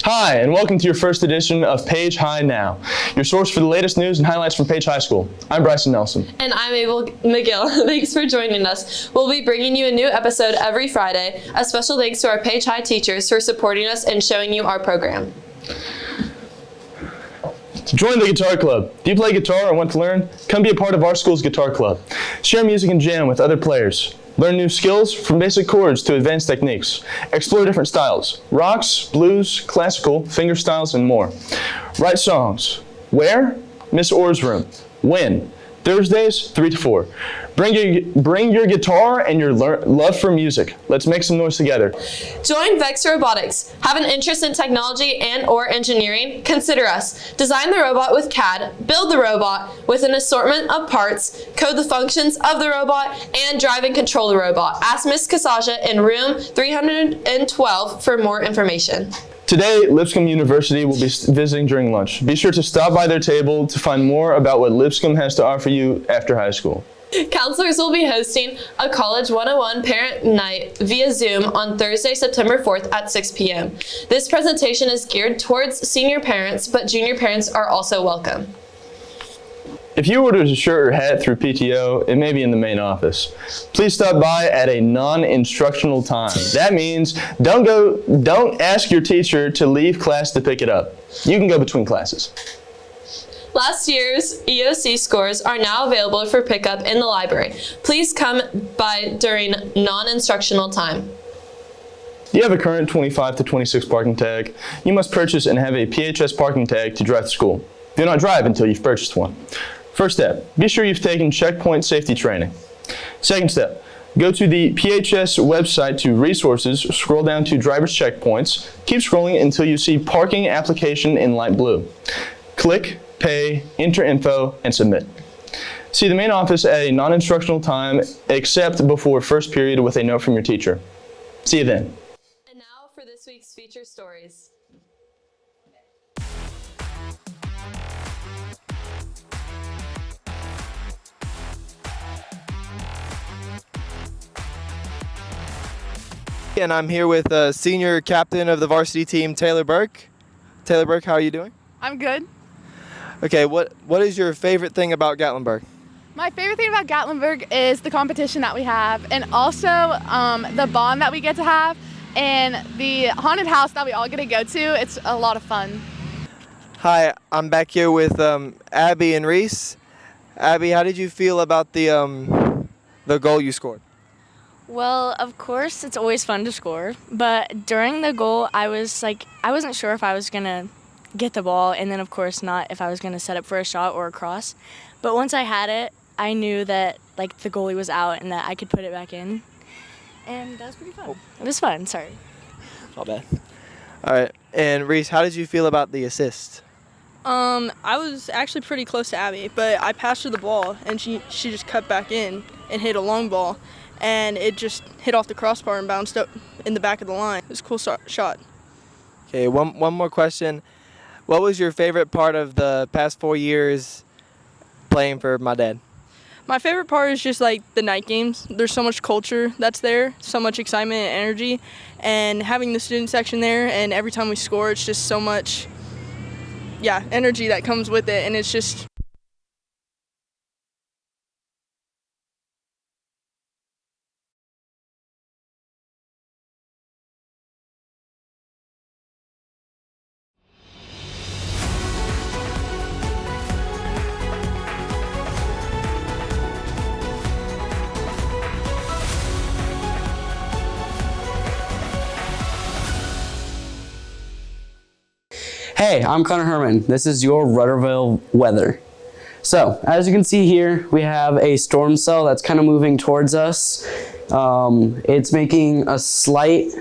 Hi, and welcome to your first edition of Page High Now, your source for the latest news and highlights from Page High School. I'm Bryson Nelson. And I'm Abel McGill. Thanks for joining us. We'll be bringing you a new episode every Friday. A special thanks to our Page High teachers for supporting us and showing you our program. Join the Guitar Club. Do you play guitar or want to learn? Come be a part of our school's Guitar Club. Share music and jam with other players. Learn new skills from basic chords to advanced techniques. Explore different styles: rocks, blues, classical, fingerstyles, and more. Write songs. Where? Miss Orr's room. When? Thursdays, 3 to 4. Bring your guitar and your love for music. Let's make some noise together. Join Vex Robotics. Have an interest in technology and/or engineering? Consider us. Design the robot with CAD, build the robot with an assortment of parts, code the functions of the robot, and drive and control the robot. Ask Ms. Kasaja in room 312 for more information. Today, Lipscomb University will be visiting during lunch. Be sure to stop by their table to find more about what Lipscomb has to offer you after high school. Counselors will be hosting a College 101 Parent Night via Zoom on Thursday, September 4th at 6 p.m. This presentation is geared towards senior parents, but junior parents are also welcome. If you ordered a shirt or hat through PTO, it may be in the main office. Please stop by at a non-instructional time. That means don't ask your teacher to leave class to pick it up. You can go between classes. Last year's EOC scores are now available for pickup in the library. Please come by during non-instructional time. Do you have a current 25 to 26 parking tag? You must purchase and have a PHS parking tag to drive to school. Do not drive until you've purchased one. First step, be sure you've taken checkpoint safety training. Second step, go to the PHS website to resources, scroll down to driver's checkpoints, keep scrolling until you see parking application in light blue. Click, pay, enter info, and submit. See the main office at a non-instructional time except before first period with a note from your teacher. See you then. And now for this week's feature stories. And I'm here with senior captain of the varsity team, Taylor Burke. Taylor Burke, how are you doing? I'm good. Okay, what is your favorite thing about Gatlinburg? My favorite thing about Gatlinburg is the competition that we have, and also the bond that we get to have, and the haunted house that we all get to go to. It's a lot of fun. Hi, I'm back here with Abby and Reese. Abby, how did you feel about the goal you scored? Well, of course, it's always fun to score, but during the goal, I wasn't sure if I was going to get the ball, and then, of course, not if I was going to set up for a shot or a cross. But once I had it, I knew that, the goalie was out and that I could put it back in, and that was pretty fun. It was fun, sorry. Not bad. All right, and Reese, how did you feel about the assist? I was actually pretty close to Abby, but I passed her the ball, and she just cut back in and hit a long ball. And it just hit off the crossbar and bounced up in the back of the line. It was a cool shot. Okay, one more question. What was your favorite part of the past 4 years playing for my dad? My favorite part is just the night games. There's so much culture that's there, so much excitement and energy, and having the student section there, and every time we score, it's just so much, energy that comes with it, and it's just... Hey, I'm Connor Herman. This is your Rudderville weather. So, as you can see here, we have a storm cell that's kind of moving towards us. It's making a slight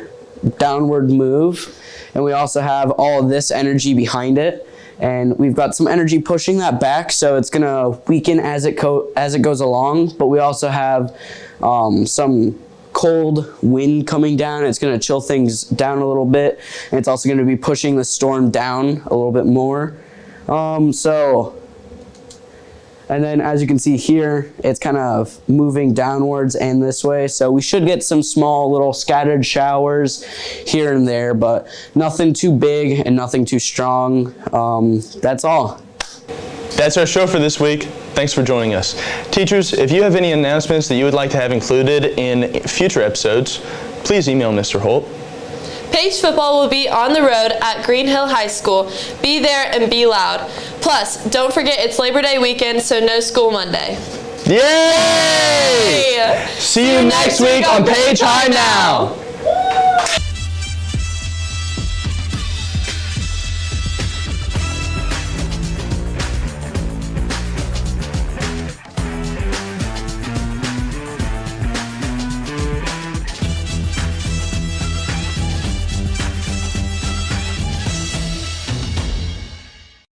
downward move, and we also have all of this energy behind it. And we've got some energy pushing that back, so it's gonna weaken as it goes along. But we also have some cold wind coming down. It's going to chill things down a little bit, and it's also going to be pushing the storm down a little bit more. So And then as you can see here, it's kind of moving downwards and this way. So we should get some small little scattered showers here and there, but nothing too big and nothing too strong. That's all. That's our show for this week. Thanks for joining us. Teachers, if you have any announcements that you would like to have included in future episodes, please email Mr. Holt. Page football will be on the road at Green Hill High School. Be there and be loud. Plus, don't forget it's Labor Day weekend, so no school Monday. Yay! See you next week on Page High Now.